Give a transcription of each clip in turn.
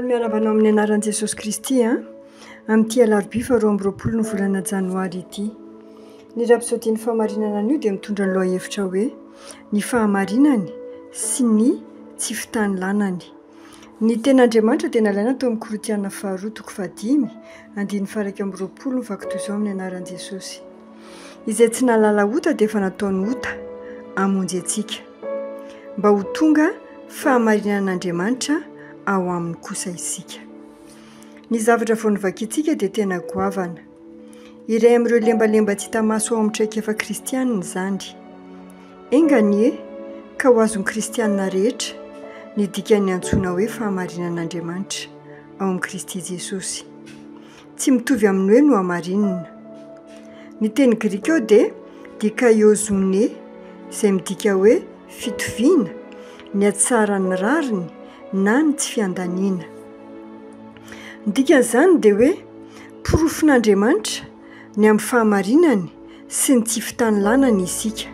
Miarabanao amin'ny anaran'i Jesosy Kristy amin'ity alarobia 12 ny volana janoary ity. Ny rapisotian'ny fahamarinana an'io dia mitondra ny lohahevitra hoe ny fahamarinany sy ny tsy fitany lanany. Ny ten'Andriamanitra dia nalaina tao amin'ny Korintiana 2:5 andiny faraka amby 20 vaky toy izao amin'ny anaran'i Jesosy. Izay tsy nalala ota dia efa nataony ota hamonjy antsika mba ho tonga fahamarinan'Andriamanitra ao aminy kosa isika. Ny zavatra vao nivakiantsika dia tena goavana. Iray amin'ireo lembalemba tsy hita maso ao amin'ny traikefa kristianina izany. Enganie ka ho azon'ny kristianina rehetra ny dikany antsoina hoe fahamarinan'Andriamanitra ao amin'ny Kristy Jesosy. Tsy mitovy amin'ny hoe no hamarinina. Ny teny Grika eo dia dikaiozone, izay midika hoe fitoviana, ny hatsaran'ny rariny na ny tsy fiandaniana. Ny dikan'izany dia hoe porofon'Andriamanitra ny amin'ny fahamarinany sy ny tsy fitany lanany isika,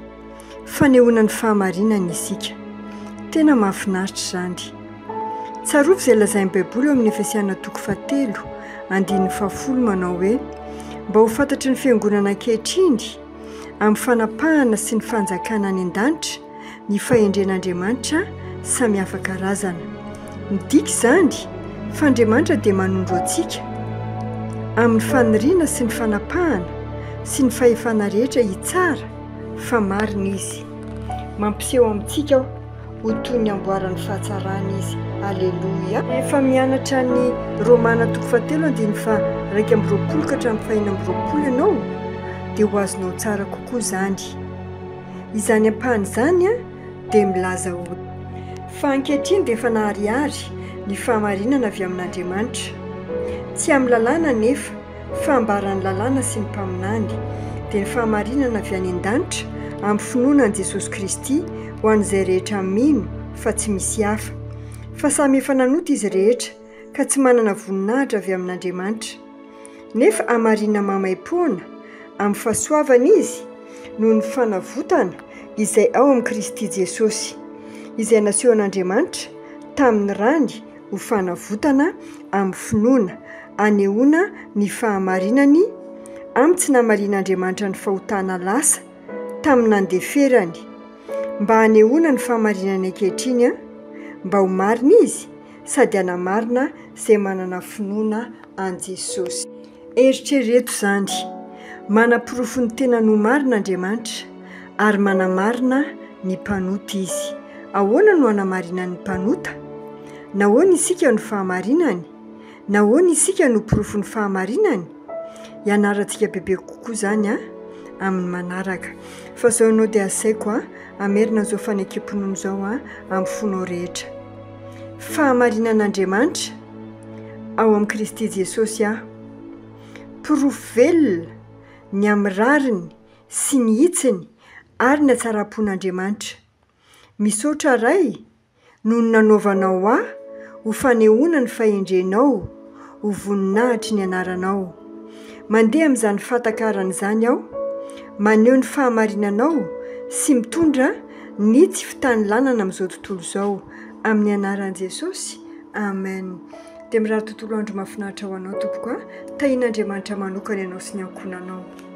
fanehoana ny fahamarinany isika. Tena mahafinaritra izany. Tsarovy izay lazain'ny Baiboly eo amin'ny Efesiana 4:10 andiny 10 manao hoe mba ho fantatry ny fiangonana ankehitriny amin'ny fanapahana sy ny fanjakana any an-danitra ny fahendren'Andriamanitra samy hafa karazana. Midika izany fa Andriamanitra dia manondro antsika amin'ny faniriana sy ny fanapahana sy ny fahefana rehetra hitsara fa marina izy. Mampiseho amintsika ho toy ny amboarany fahatsarana izy. Alleluia. Efa mianatra ny Romana 7 andiny 2:20 ka hatramin'ny 4:20 ianao dia ho azonao tsara kokoa izany. Izany ampahany izany dia milaza hoe fa ankehitriny dia efa naharihary ny fahamarinana avy amin'Andriamanitra. Tsy amin'ny lalàna nefa fa ambaran'ny lalàna sy ny mpaminany dia ny fahamarinana avy any an-danitra amin'ny finoanan'i Jesosy Kristy ho an'izay rehetra mino fa tsy misy hafa. Fa samy efa nanota izy rehetra ka tsy manana voninahitra avy amin'Andriamanitra. Nefa hamarinana mamaim-poana amin'ny fahasoavana izy noho ny fanavotana izay ao amin'ny Kristy Jesosy, izay nasehon'Andriamanitra tamin'ny rany ho fanavotana amin'ny finoana hanehoana ny fahamarinany amin'ny tsy namarian'Andriamanitra ny fahotana lasa tamin'ny nandeferany, mba hanehoana ny fahamarinany ankehitriny mba ho marina izy sady hanamarina izay manana finoana an Jesosy. Eritrereto izany, manam-porofo ny tena no marina Andriamanitra ary manamarina ny mpanota izy. Ahoana no hanamarina ny mpanota? Nahoana isika no fahamarinany? Nahoana isika no porofo ny fahamarinany? Ianarantsika bebe kokoa izany amin'ny manaraka. Fa izao ianao dia asaiko amerina izao fanekem-pinoana izao amin'ny fonao rehetra. Fahamarinan'Andriamanitra ao amin'ny Kristy Jesosy porofo velona ny amin'ny rariny sy ny hitsiny ary ny hatsara-pon'Andriamanitra. Misaotra ray no nanaovanao ho fanehoana ny fahendrenao ho voninahitry ny anaranao. Mandeha amin'izany fahatakarana izany aho, maneho ny fahamarinanao sy mitondra ny tsy fitany lanana amin'izao tontolo izao. Amin'ny anaran'i Jesosy. Amen. Dia mirary tontolo andro mahafinaritra ho anao tompoko. Tahian'Andriamanitra manokana ianao sy ny ankonanao.